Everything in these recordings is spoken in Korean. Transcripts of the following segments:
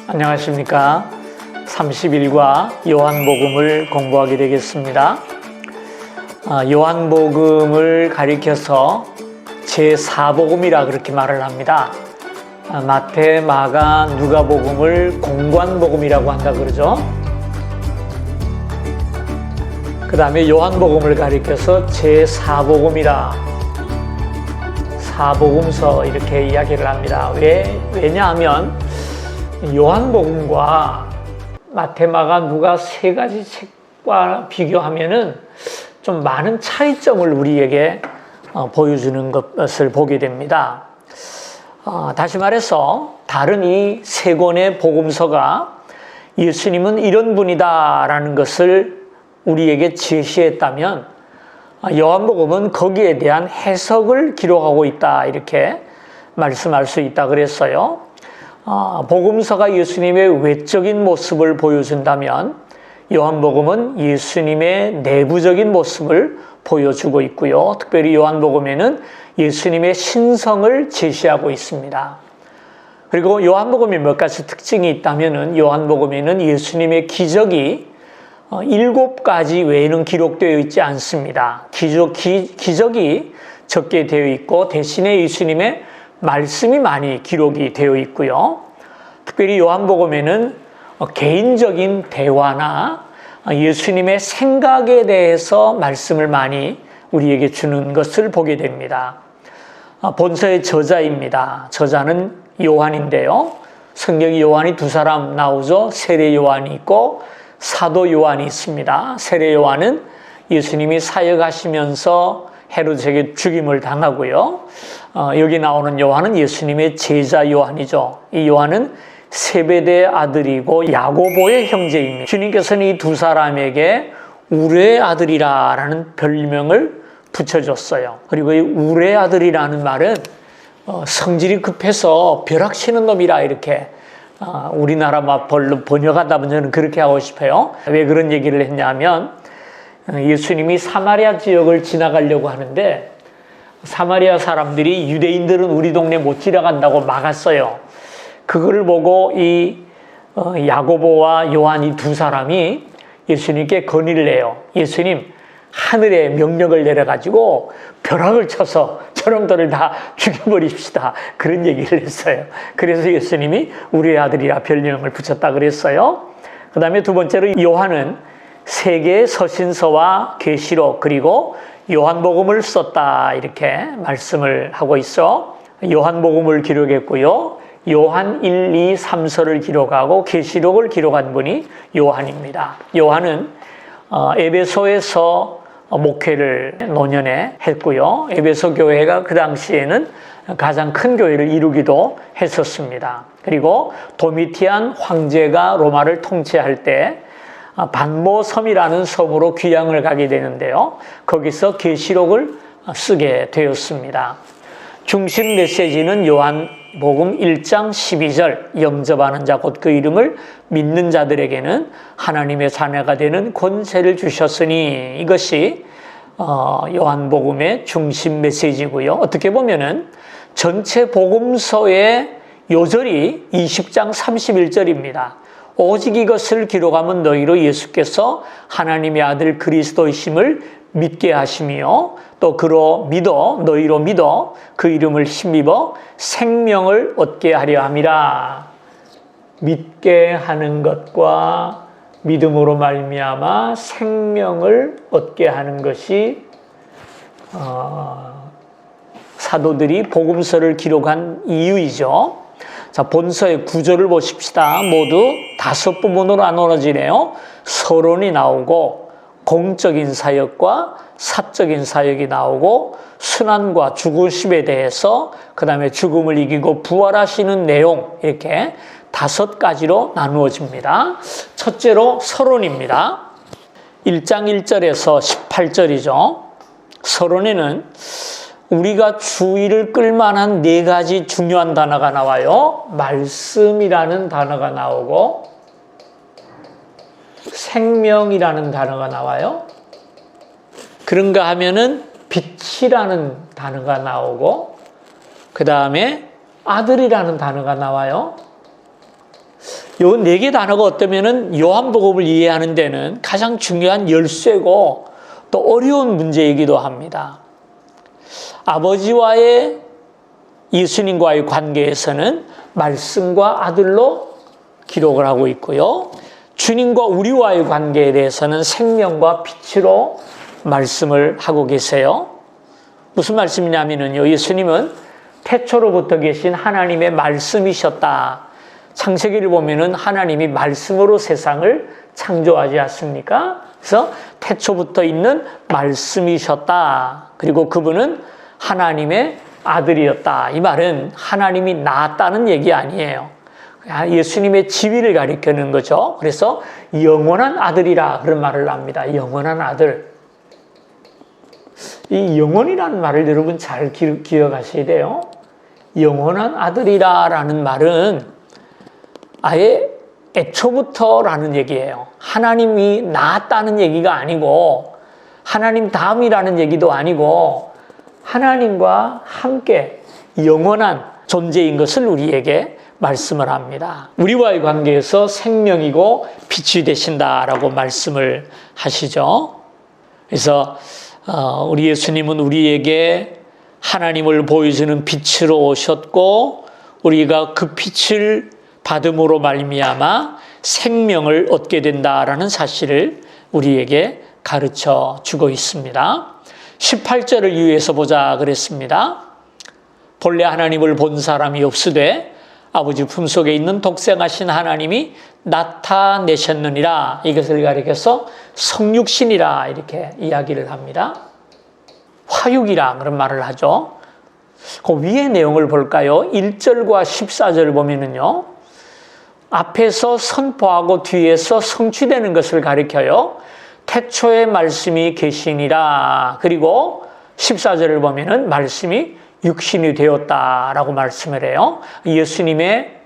안녕하십니까. 30일과 요한복음을 공부하게 되겠습니다. 요한복음을 가리켜서 제4복음이라 그렇게 말을 합니다. 마태, 마가, 누가복음을 공관복음이라고 한다 그러죠. 그 다음에 요한복음을 가리켜서 제4복음이라, 사복음서 이렇게 이야기를 합니다. 왜냐하면 요한복음과 마태, 마가, 누가 세 가지 책과 비교하면은 좀 많은 차이점을 우리에게 보여주는 것을 보게 됩니다. 다시 말해서 다른 이 세 권의 복음서가 예수님은 이런 분이다라는 것을 우리에게 제시했다면 요한복음은 거기에 대한 해석을 기록하고 있다 이렇게 말씀할 수 있다 그랬어요. 복음서가 예수님의 외적인 모습을 보여준다면 요한복음은 예수님의 내부적인 모습을 보여주고 있고요. 특별히 요한복음에는 예수님의 신성을 제시하고 있습니다. 그리고 요한복음에 몇 가지 특징이 있다면 요한복음에는 예수님의 기적이 7가지 외에는 기록되어 있지 않습니다. 기적이 적게 되어 있고 대신에 예수님의 말씀이 많이 기록이 되어 있고요. 특별히 요한복음에는 개인적인 대화나 예수님의 생각에 대해서 말씀을 많이 우리에게 주는 것을 보게 됩니다. 본서의 저자입니다. 저자는 요한인데요. 성경에 요한이 두 사람 나오죠. 세례 요한이 있고 사도 요한이 있습니다. 세례 요한은 예수님이 사역하시면서 헤롯에게 죽임을 당하고요. 여기 나오는 요한은 예수님의 제자 요한이죠. 이 요한은 세베대의 아들이고 야고보의 형제입니다. 주님께서는 이 두 사람에게 우레의 아들이라는 별명을 붙여줬어요. 그리고 이 우레의 아들이라는 말은 성질이 급해서 벼락치는 놈이라 이렇게 우리나라 말로 번역하다 저는 그렇게 하고 싶어요. 왜 그런 얘기를 했냐면 예수님이 사마리아 지역을 지나가려고 하는데 사마리아 사람들이 유대인들은 우리 동네 못 지나간다고 막았어요. 그걸 보고 이 야고보와 요한 두 사람이 예수님께 건의를 해요. 예수님, 하늘에 명령을 내려가지고 벼락을 쳐서 저놈들을 다 죽여버립시다. 그런 얘기를 했어요. 그래서 예수님이 우리의 아들이라 별명을 붙였다 그랬어요. 그 다음에 두 번째로 요한은 세 개의 서신서와 계시록 그리고 요한복음을 썼다 이렇게 말씀을 하고 있어. 요한복음을 기록했고요. 요한 1, 2, 3서를 기록하고 계시록을 기록한 분이 요한입니다. 요한은 에베소에서 목회를 노년에 했고요. 에베소 교회가 그 당시에는 가장 큰 교회를 이루기도 했었습니다. 그리고 도미티안 황제가 로마를 통치할 때 반모섬이라는 섬으로 귀향을 가게 되는데요. 거기서 계시록을 쓰게 되었습니다. 중심 메시지는 요한복음 1장 12절 영접하는 자 곧 그 이름을 믿는 자들에게는 하나님의 자녀가 되는 권세를 주셨으니 이것이 요한복음의 중심 메시지고요. 어떻게 보면은 전체 복음서의 요절이 20장 31절입니다. 오직 이것을 기록하면 너희로 예수께서 하나님의 아들 그리스도이심을 믿게 하시며 또 너희로 믿어 그 이름을 힘입어 생명을 얻게 하려 함이라. 믿게 하는 것과 믿음으로 말미암아 생명을 얻게 하는 것이 사도들이 복음서를 기록한 이유이죠. 자, 본서의 구조를 보십시다. 모두 5부분으로 나눠지네요. 서론이 나오고 공적인 사역과 사적인 사역이 나오고 순환과 죽으심에 대해서 그 다음에 죽음을 이기고 부활하시는 내용 이렇게 5가지로 나누어집니다. 첫째로 서론입니다. 1장 1절에서 18절이죠. 서론에는 우리가 주의를 끌만한 4가지 중요한 단어가 나와요. 말씀이라는 단어가 나오고 생명이라는 단어가 나와요. 그런가 하면은 빛이라는 단어가 나오고 그 다음에 아들이라는 단어가 나와요. 요 네 개 단어가 어쩌면은 요한복음을 이해하는 데는 가장 중요한 열쇠고 또 어려운 문제이기도 합니다. 아버지와의 예수님과의 관계에서는 말씀과 아들로 기록을 하고 있고요. 주님과 우리와의 관계에 대해서는 생명과 빛으로 말씀을 하고 계세요. 무슨 말씀이냐면요. 예수님은 태초로부터 계신 하나님의 말씀이셨다. 창세기를 보면은 하나님이 말씀으로 세상을 창조하지 않습니까? 그래서 태초부터 있는 말씀이셨다. 그리고 그분은 하나님의 아들이었다. 이 말은 하나님이 낳았다는 얘기 아니에요. 예수님의 지위를 가리키는 거죠. 그래서 영원한 아들이라 그런 말을 합니다. 영원한 아들. 이 영원이라는 말을 여러분 잘 기억하셔야 돼요. 영원한 아들이라는 말은 아예 애초부터라는 얘기예요. 하나님이 낳았다는 얘기가 아니고 하나님 다음이라는 얘기도 아니고 하나님과 함께 영원한 존재인 것을 우리에게 말씀을 합니다. 우리와의 관계에서 생명이고 빛이 되신다라고 말씀을 하시죠. 그래서 우리 예수님은 우리에게 하나님을 보여주는 빛으로 오셨고 우리가 그 빛을 받음으로 말미암아 생명을 얻게 된다라는 사실을 우리에게 가르쳐 주고 있습니다. 18절을 유의해서 보자 그랬습니다. 본래 하나님을 본 사람이 없으되 아버지 품속에 있는 독생하신 하나님이 나타내셨느니라. 이것을 가리켜서 성육신이라 이렇게 이야기를 합니다. 화육이라 그런 말을 하죠. 그 위의 내용을 볼까요? 1절과 14절을 보면은요. 앞에서 선포하고 뒤에서 성취되는 것을 가리켜요. 태초에 말씀이 계시니라. 그리고 14절을 보면은 말씀이 육신이 되었다라고 말씀을 해요. 예수님의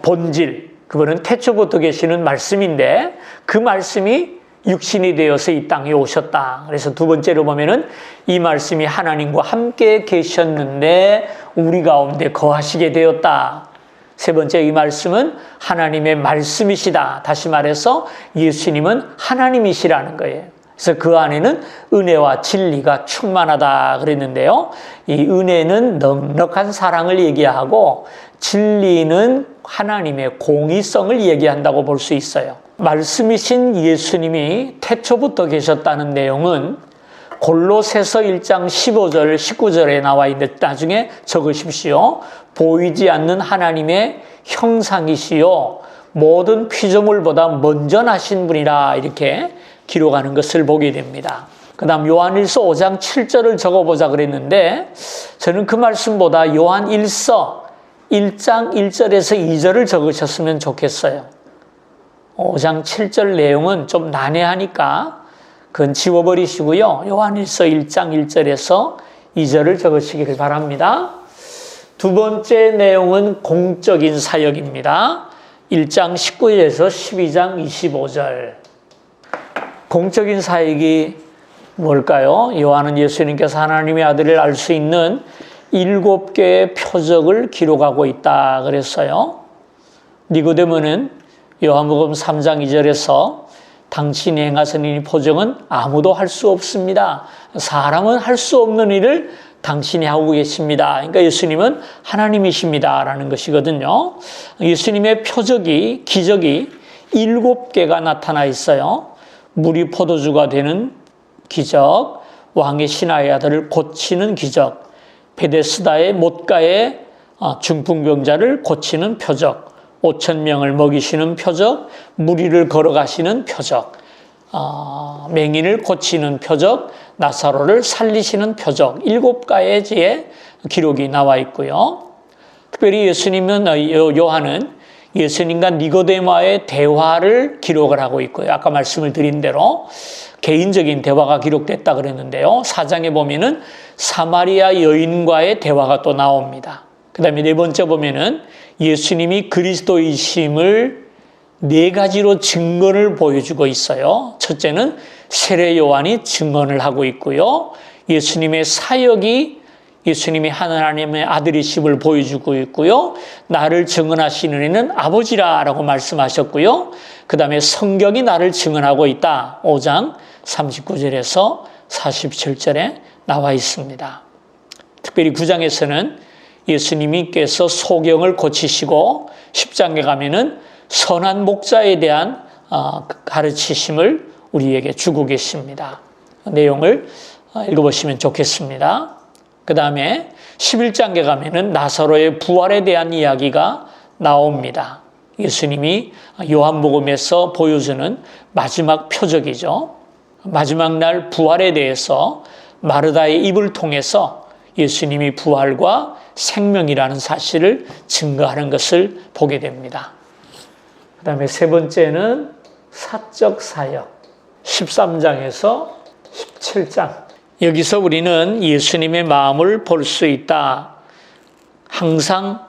본질, 그분은 태초부터 계시는 말씀인데 그 말씀이 육신이 되어서 이 땅에 오셨다. 그래서 두 번째로 보면은 이 말씀이 하나님과 함께 계셨는데 우리 가운데 거하시게 되었다. 세 번째 이 말씀은 하나님의 말씀이시다. 다시 말해서 예수님은 하나님이시라는 거예요. 그래서 그 안에는 은혜와 진리가 충만하다 그랬는데요. 이 은혜는 넉넉한 사랑을 얘기하고 진리는 하나님의 공의성을 얘기한다고 볼 수 있어요. 말씀이신 예수님이 태초부터 계셨다는 내용은 골로새서 1장 15절, 19절에 나와 있는데 나중에 적으십시오. 보이지 않는 하나님의 형상이시요 모든 피조물보다 먼저 나신 분이라 이렇게 기록하는 것을 보게 됩니다. 그 다음 요한일서 5장 7절을 적어보자 그랬는데 저는 그 말씀보다 요한 1서 1장 1절에서 2절을 적으셨으면 좋겠어요. 5장 7절 내용은 좀 난해하니까 그건 지워버리시고요. 요한일서 1장 1절에서 2절을 적으시기를 바랍니다. 두 번째 내용은 공적인 사역입니다. 1장 19절에서 12장 25절. 공적인 사역이 뭘까요? 요한은 예수님께서 하나님의 아들을 알 수 있는 7개의 표적을 기록하고 있다 그랬어요. 니고데모는 요한복음 3장 2절에서 당신이 행하신 이 표적은 아무도 할 수 없습니다. 사람은 할 수 없는 일을 당신이 하고 계십니다. 그러니까 예수님은 하나님이십니다. 라는 것이거든요. 예수님의 표적이, 기적이 7개가 나타나 있어요. 물이 포도주가 되는 기적, 왕의 신하의 아들을 고치는 기적, 베데스다의 못가의 중풍병자를 고치는 표적, 5,000명을 먹이시는 표적, 무리를 걸어가시는 표적, 맹인을 고치는 표적, 나사로를 살리시는 표적, 7가지의 기록이 나와 있고요. 특별히 요한은 예수님과 니고데모와의 대화를 기록을 하고 있고요. 아까 말씀을 드린 대로 개인적인 대화가 기록됐다 그랬는데요. 4장에 보면은 사마리아 여인과의 대화가 또 나옵니다. 그 다음에 네 번째 보면은 예수님이 그리스도이심을 4가지로 증거를 보여주고 있어요. 첫째는 세례 요한이 증언을 하고 있고요. 예수님의 사역이 예수님이 하나님의 아들이심을 보여주고 있고요. 나를 증언하시는 이는 아버지라라고 말씀하셨고요. 그 다음에 성경이 나를 증언하고 있다. 5장 39절에서 47절에 나와 있습니다. 특별히 9장에서는 예수님께서 소경을 고치시고 10장에 가면은 선한 목자에 대한 가르치심을 우리에게 주고 계십니다. 내용을 읽어보시면 좋겠습니다. 그 다음에 11장에 가면은 나사로의 부활에 대한 이야기가 나옵니다. 예수님이 요한복음에서 보여주는 마지막 표적이죠. 마지막 날 부활에 대해서 마르다의 입을 통해서 예수님이 부활과 생명이라는 사실을 증거하는 것을 보게 됩니다. 그 다음에 세 번째는 사적 사역 13장에서 17장. 여기서 우리는 예수님의 마음을 볼 수 있다. 항상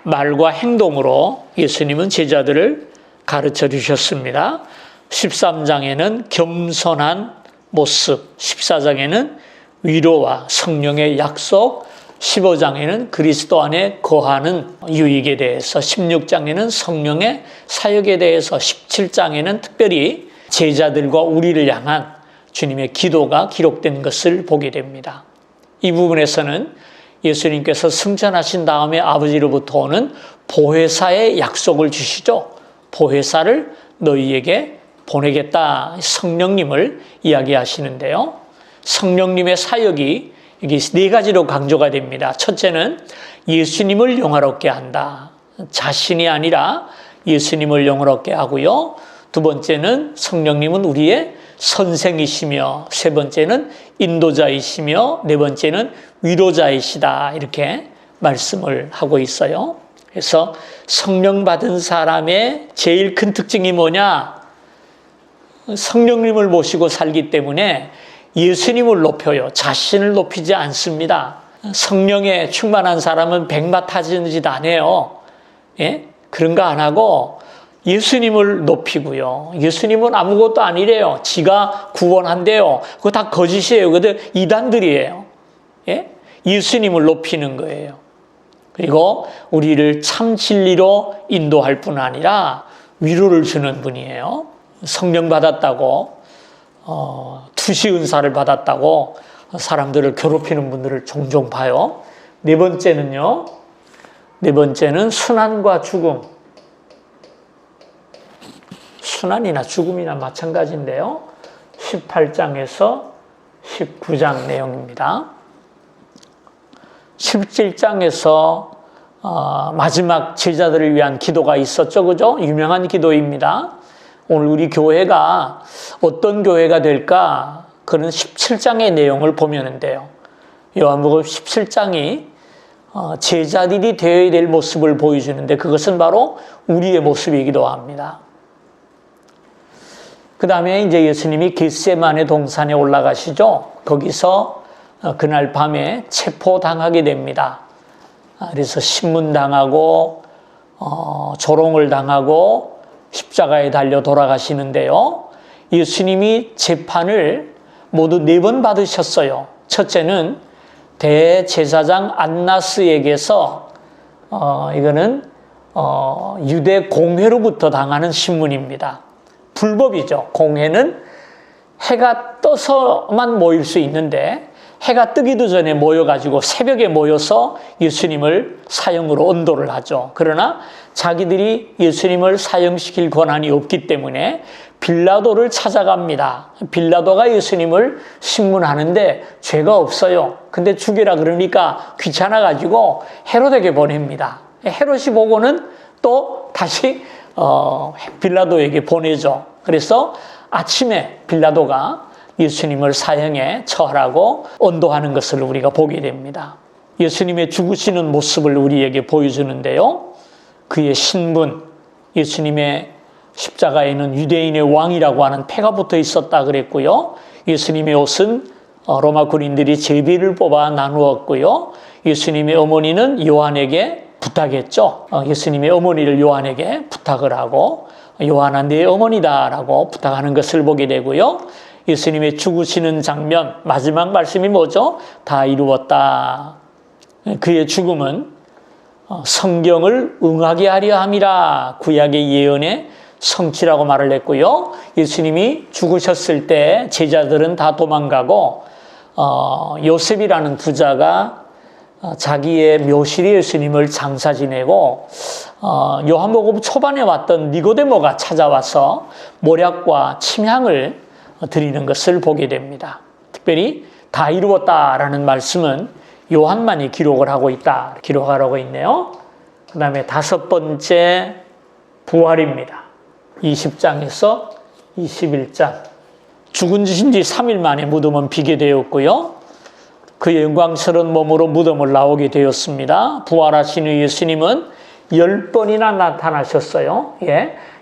말과 행동으로 예수님은 제자들을 가르쳐 주셨습니다. 13장에는 겸손한 모습, 14장에는 위로와 성령의 약속, 15장에는 그리스도 안에 거하는 유익에 대해서, 16장에는 성령의 사역에 대해서, 17장에는 특별히 제자들과 우리를 향한 주님의 기도가 기록된 것을 보게 됩니다. 이 부분에서는 예수님께서 승천하신 다음에 아버지로부터 오는 보혜사의 약속을 주시죠. 보혜사를 너희에게 보내겠다. 성령님을 이야기하시는데요. 성령님의 사역이 여기 네 가지로 강조가 됩니다. 첫째는 예수님을 영화롭게 한다. 자신이 아니라 예수님을 영화롭게 하고요. 두 번째는 성령님은 우리의 선생이시며, 세 번째는 인도자이시며, 네 번째는 위로자이시다. 이렇게 말씀을 하고 있어요. 그래서 성령 받은 사람의 제일 큰 특징이 뭐냐? 성령님을 모시고 살기 때문에 예수님을 높여요. 자신을 높이지 않습니다. 성령에 충만한 사람은 백마 타지는 짓 안 해요. 예? 그런 거 안 하고 예수님을 높이고요. 예수님은 아무것도 아니래요. 지가 구원한대요. 그거 다 거짓이에요. 그들 이단들이에요. 예? 예수님을 높이는 거예요. 그리고 우리를 참 진리로 인도할 뿐 아니라 위로를 주는 분이에요. 성령 받았다고 투시 은사를 받았다고 사람들을 괴롭히는 분들을 종종 봐요. 네 번째는요. 네 번째는 순환과 죽음. 순환이나 죽음이나 마찬가지인데요. 18장에서 19장 내용입니다. 17장에서 마지막 제자들을 위한 기도가 있었죠. 그죠? 유명한 기도입니다. 오늘 우리 교회가 어떤 교회가 될까? 그런 17장의 내용을 보면 돼요. 요한복음 17장이 제자들이 되어야 될 모습을 보여주는데 그것은 바로 우리의 모습이기도 합니다. 그 다음에 이제 예수님이 겟세마네 동산에 올라가시죠. 거기서 그날 밤에 체포당하게 됩니다. 그래서 신문당하고 조롱을 당하고 십자가에 달려 돌아가시는데요. 예수님이 재판을 모두 4번 받으셨어요. 첫째는 대제사장 안나스에게서 이거는 유대 공회로부터 당하는 신문입니다. 불법이죠. 공회는 해가 떠서만 모일 수 있는데 해가 뜨기도 전에 모여가지고 새벽에 모여서 예수님을 사형으로 언도를 하죠. 그러나 자기들이 예수님을 사형시킬 권한이 없기 때문에 빌라도를 찾아갑니다. 빌라도가 예수님을 신문하는데 죄가 없어요. 근데 죽이라 그러니까 귀찮아가지고 헤롯에게 보냅니다. 헤롯이 보고는 또 다시 빌라도에게 보내죠. 그래서 아침에 빌라도가 예수님을 사형에 처하라고 언도하는 것을 우리가 보게 됩니다. 예수님의 죽으시는 모습을 우리에게 보여주는데요. 그의 신분, 예수님의 십자가에는 유대인의 왕이라고 하는 패가 붙어 있었다 그랬고요. 예수님의 옷은 로마 군인들이 제비를 뽑아 나누었고요. 예수님의 어머니는 요한에게 부탁했죠. 예수님의 어머니를 요한에게 부탁을 하고 요한아 내 어머니다라고 부탁하는 것을 보게 되고요. 예수님의 죽으시는 장면 마지막 말씀이 뭐죠? 다 이루었다. 그의 죽음은 성경을 응하게 하려 함이라 구약의 예언의 성취라고 말을 했고요. 예수님이 죽으셨을 때 제자들은 다 도망가고 요셉이라는 부자가 자기의 묘실에 예수님을 장사 지내고 요한복음 초반에 왔던 니고데모가 찾아와서 모략과 침향을 드리는 것을 보게 됩니다. 특별히 다 이루었다라는 말씀은 요한만이 기록을 하고 있다. 기록하라고 있네요. 그 다음에 5번째 부활입니다. 20장에서 21장. 죽은 지 3일 만에 무덤은 비게 되었고요. 그의 영광스러운 몸으로 무덤을 나오게 되었습니다. 부활하신 후 예수님은 10번이나 나타나셨어요.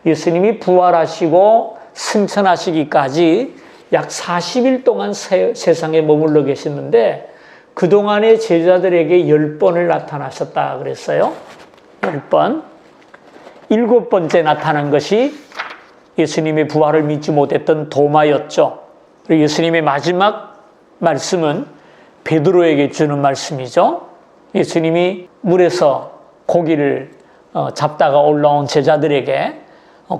예수님이 부활하시고 승천하시기까지 약 40일 동안 세상에 머물러 계셨는데 그동안의 제자들에게 10번을 나타나셨다 그랬어요. 10번. 7번째 나타난 것이 예수님의 부활을 믿지 못했던 도마였죠. 그리고 예수님의 마지막 말씀은 베드로에게 주는 말씀이죠. 예수님이 물에서 고기를 잡다가 올라온 제자들에게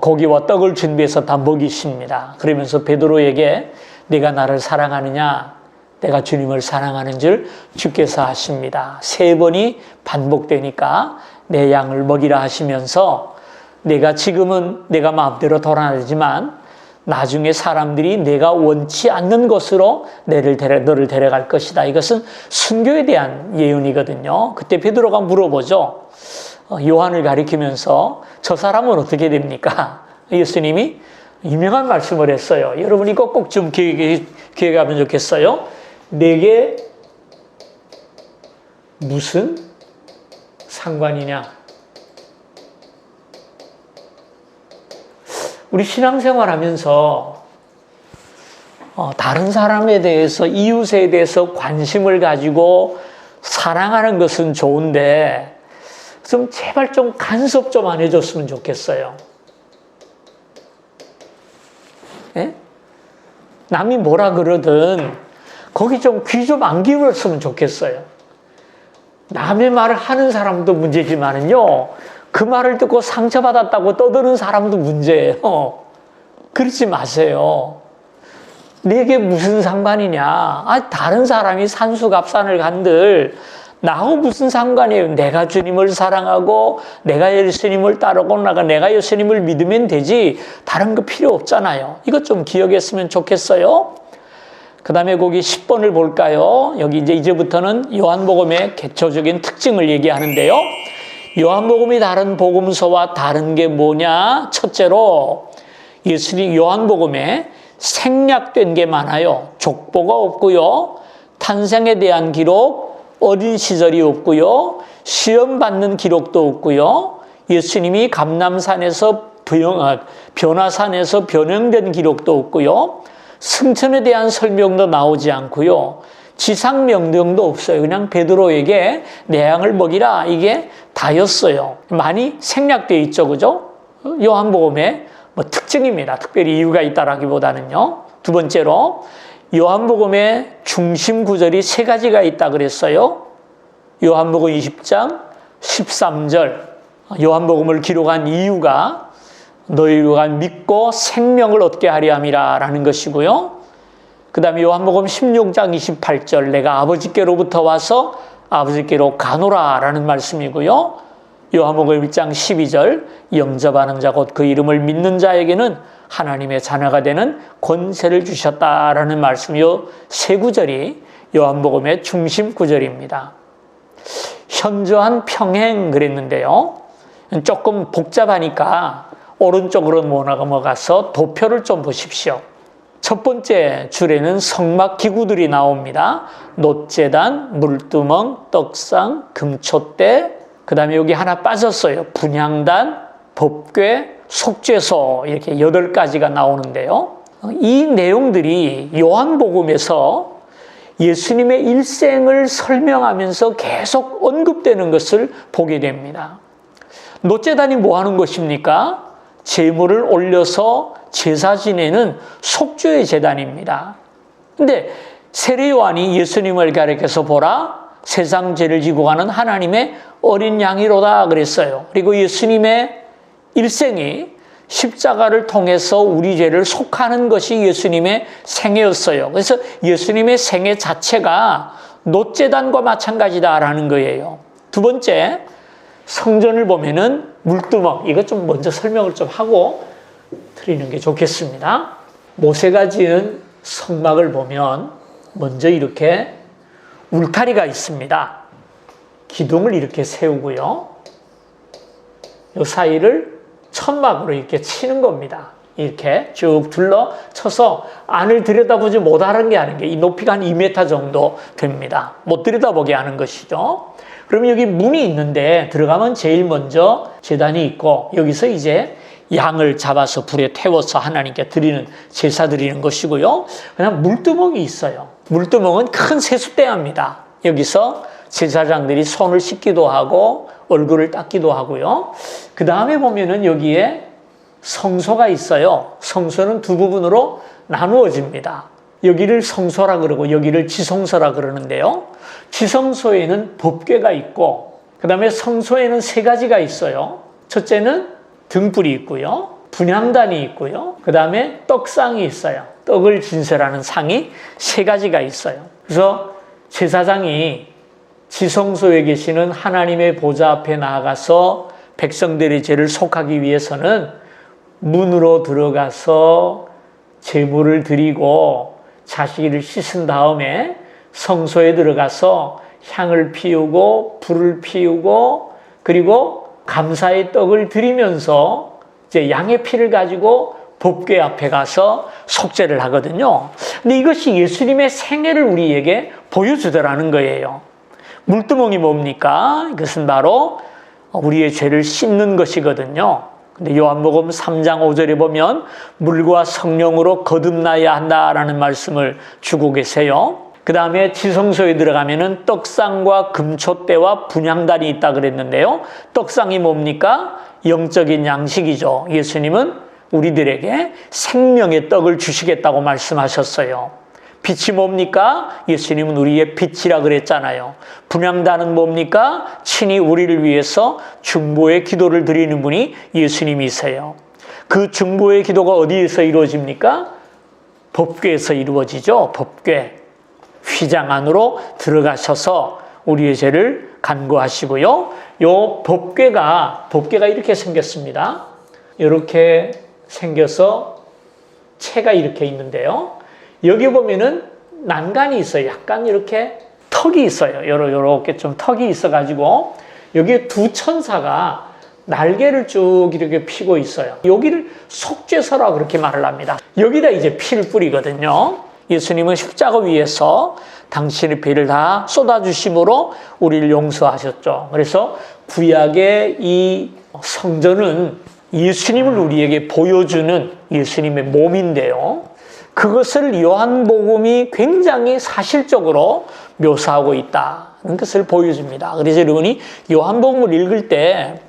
고기와 떡을 준비해서 다 먹이십니다. 그러면서 베드로에게 네가 나를 사랑하느냐? 내가 주님을 사랑하는 줄 주께서 하십니다. 3번이 반복되니까 내 양을 먹이라 하시면서 지금은 내가 마음대로 돌아다니지만 나중에 사람들이 내가 원치 않는 곳으로 너를 데려갈 것이다. 이것은 순교에 대한 예언이거든요. 그때 베드로가 물어보죠. 요한을 가리키면서 저 사람은 어떻게 됩니까? 예수님이 유명한 말씀을 했어요. 여러분 이거 꼭 좀 기억하면 좋겠어요. 내게 무슨 상관이냐? 우리 신앙생활 하면서 다른 사람에 대해서, 이웃에 대해서 관심을 가지고 사랑하는 것은 좋은데 좀 제발 좀 간섭 좀 안 해줬으면 좋겠어요. 남이 뭐라 그러든 거기 좀 귀 좀 안 기울였으면 좋겠어요. 남의 말을 하는 사람도 문제지만은요, 그 말을 듣고 상처받았다고 떠드는 사람도 문제예요. 그러지 마세요. 내게 무슨 상관이냐? 다른 사람이 산수갑산을 간들 나하고 무슨 상관이에요? 내가 주님을 사랑하고 내가 예수님을 따르고 내가 예수님을 믿으면 되지 다른 거 필요 없잖아요. 이것 좀 기억했으면 좋겠어요. 그 다음에 거기 10번을 볼까요? 여기 이제부터는 요한복음의 개초적인 특징을 얘기하는데요. 요한복음이 다른 복음서와 다른 게 뭐냐? 첫째로 예수님 요한복음에 생략된 게 많아요. 족보가 없고요. 탄생에 대한 기록, 어린 시절이 없고요. 시험 받는 기록도 없고요. 예수님이 감람산에서 변화산에서 변형된 기록도 없고요. 승천에 대한 설명도 나오지 않고요. 지상 명령도 없어요. 그냥 베드로에게 내 양을 먹이라, 이게 다였어요. 많이 생략되어 있죠, 그죠? 요한복음의 특징입니다. 특별히 이유가 있다라기보다는요. 두 번째로 요한복음의 중심 구절이 3가지가 있다 그랬어요. 요한복음 20장 13절. 요한복음을 기록한 이유가 너희가 믿고 생명을 얻게 하려 함이라 라는 것이고요. 그 다음에 요한복음 16장 28절, 내가 아버지께로부터 와서 아버지께로 가노라 라는 말씀이고요. 요한복음 1장 12절, 영접하는 자 곧 그 이름을 믿는 자에게는 하나님의 자녀가 되는 권세를 주셨다라는 말씀, 요 3구절이 요한복음의 중심 구절입니다. 현저한 평행 그랬는데요. 조금 복잡하니까 오른쪽으로 넘어가서 도표를 좀 보십시오. 첫 번째 줄에는 성막 기구들이 나옵니다. 놋제단, 물두멍, 떡상, 금촛대, 그 다음에 여기 하나 빠졌어요. 분향단, 법궤, 속죄소, 이렇게 8가지가 나오는데요. 이 내용들이 요한복음에서 예수님의 일생을 설명하면서 계속 언급되는 것을 보게 됩니다. 놋제단이 뭐 하는 것입니까? 제물을 올려서 제사 지내는 속죄의 제단입니다. 근데 세례요한이 예수님을 가리켜서 보라, 세상 죄를 지고 가는 하나님의 어린 양이로다 그랬어요. 그리고 예수님의 일생이 십자가를 통해서 우리 죄를 속하는 것이 예수님의 생애였어요. 그래서 예수님의 생애 자체가 놋제단과 마찬가지다라는 거예요. 두 번째, 성전을 보면은 물두멍, 이것 좀 먼저 설명을 좀 하고 드리는 게 좋겠습니다. 모세가 지은 성막을 보면 먼저 이렇게 울타리가 있습니다. 기둥을 이렇게 세우고요. 이 사이를 천막으로 이렇게 치는 겁니다. 이렇게 쭉 둘러쳐서 안을 들여다보지 못하는 게 아닌 게 이 높이가 한 2m 정도 됩니다. 못 들여다보게 하는 것이죠. 그러면 여기 문이 있는데 들어가면 제일 먼저 제단이 있고 여기서 이제 양을 잡아서 불에 태워서 하나님께 드리는 제사 드리는 것이고요. 그냥 물두멍이 있어요. 물두멍은 큰 세숫대야입니다. 여기서 제사장들이 손을 씻기도 하고 얼굴을 닦기도 하고요. 그 다음에 보면은 여기에 성소가 있어요. 성소는 두 부분으로 나누어집니다. 여기를 성소라 그러고 여기를 지성소라 그러는데요. 지성소에는 법궤가 있고 그 다음에 성소에는 세 가지가 있어요. 첫째는 등불이 있고요. 분향단이 있고요. 그 다음에 떡상이 있어요. 떡을 진설하는 상이 세 가지가 있어요. 그래서 제사장이 지성소에 계시는 하나님의 보좌 앞에 나아가서 백성들의 죄를 속하기 위해서는 문으로 들어가서 제물을 드리고 자식을 씻은 다음에 성소에 들어가서 향을 피우고 불을 피우고 그리고 감사의 떡을 드리면서 이제 양의 피를 가지고 법궤 앞에 가서 속죄를 하거든요. 근데 이것이 예수님의 생애를 우리에게 보여주더라는 거예요. 물두멍이 뭡니까? 이것은 바로 우리의 죄를 씻는 것이거든요. 근데 요한복음 3장 5절에 보면 물과 성령으로 거듭나야 한다라는 말씀을 주고 계세요. 그 다음에 지성소에 들어가면은 떡상과 금초대와 분향단이 있다 그랬는데요. 떡상이 뭡니까? 영적인 양식이죠. 예수님은 우리들에게 생명의 떡을 주시겠다고 말씀하셨어요. 빛이 뭡니까? 예수님은 우리의 빛이라 그랬잖아요. 분향단은 뭡니까? 친히 우리를 위해서 중보의 기도를 드리는 분이 예수님이세요. 그 중보의 기도가 어디에서 이루어집니까? 법궤에서 이루어지죠. 법궤. 휘장 안으로 들어가셔서 우리의 죄를 간구하시고요. 요 법궤가 이렇게 생겼습니다. 이렇게 생겨서 채가 이렇게 있는데요. 여기 보면은 난간이 있어요. 약간 이렇게 턱이 있어요. 요렇게 좀 턱이 있어가지고 여기에 두 천사가 날개를 쭉 이렇게 피고 있어요. 여기를 속죄서라 그렇게 말을 합니다. 여기다 이제 피를 뿌리거든요. 예수님은 십자가 위에서 당신의 피를 다 쏟아주심으로 우리를 용서하셨죠. 그래서 구약의 이 성전은 예수님을 우리에게 보여주는 예수님의 몸인데요. 그것을 요한복음이 굉장히 사실적으로 묘사하고 있다는 것을 보여줍니다. 그래서 여러분이 요한복음을 읽을 때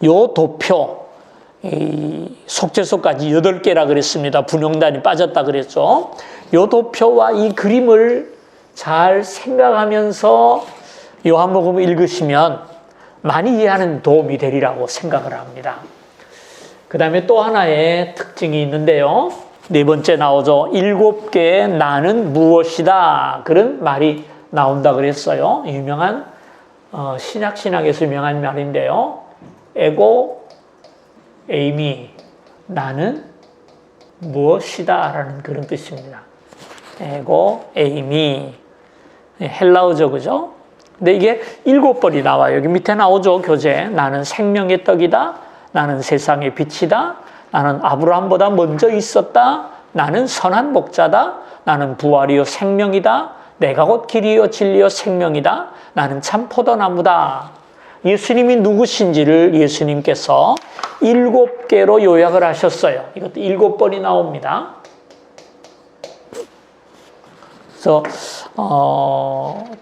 요 도표, 이 속죄소까지 8개라 그랬습니다. 분향단이 빠졌다 그랬죠. 요 도표와 이 그림을 잘 생각하면서 요한복음을 읽으시면 많이 이해하는 도움이 되리라고 생각을 합니다. 그 다음에 또 하나의 특징이 있는데요. 네 번째 나오죠. 7개의 나는 무엇이다. 그런 말이 나온다 그랬어요. 유명한 신약에서 유명한 말인데요. 에고 에이미 나는 무엇이다 라는 그런 뜻입니다. 에고 에이미 헬라어죠. 그죠? 근데 이게 7번이 나와요. 여기 밑에 나오죠. 교재. 나는 생명의 떡이다. 나는 세상의 빛이다. 나는 아브라함보다 먼저 있었다. 나는 선한 목자다. 나는 부활이요 생명이다. 내가 곧 길이요 진리요 생명이다. 나는 참 포도나무다. 예수님이 누구신지를 예수님께서 7개로 요약을 하셨어요. 이것도 7번이 나옵니다. 그래서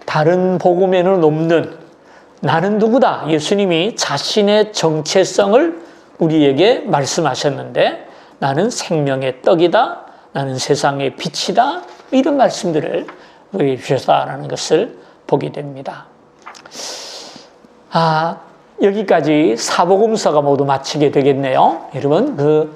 다른 복음에는 없는 나는 누구다. 예수님이 자신의 정체성을 우리에게 말씀하셨는데 나는 생명의 떡이다. 나는 세상의 빛이다. 이런 말씀들을 주셨다라는 것을 보게 됩니다. 여기까지 사복음서가 모두 마치게 되겠네요. 여러분,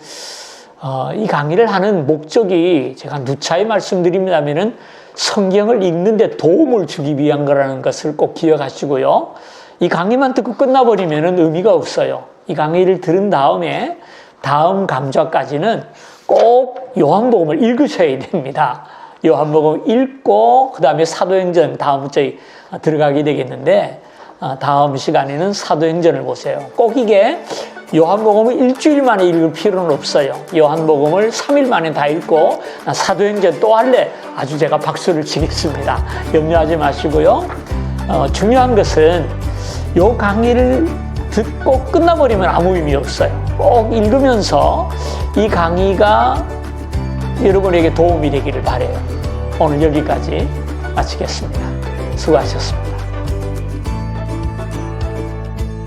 이 강의를 하는 목적이 제가 누차히 말씀드립니다면은 성경을 읽는데 도움을 주기 위한 거라는 것을 꼭 기억하시고요. 이 강의만 듣고 끝나버리면 의미가 없어요. 이 강의를 들은 다음에 다음 강좌까지는 꼭 요한복음을 읽으셔야 됩니다. 요한복음 읽고 그 다음에 사도행전 다음 주에 들어가게 되겠는데 다음 시간에는 사도행전을 보세요. 꼭 이게 요한복음을 일주일 만에 읽을 필요는 없어요. 요한복음을 3일 만에 다 읽고 사도행전 또 할래? 아주 제가 박수를 치겠습니다. 염려하지 마시고요. 중요한 것은 요 강의를 듣고 끝나버리면 아무 의미 없어요. 꼭 읽으면서 이 강의가 여러분에게 도움이 되기를 바라요. 오늘 여기까지 마치겠습니다. 수고하셨습니다.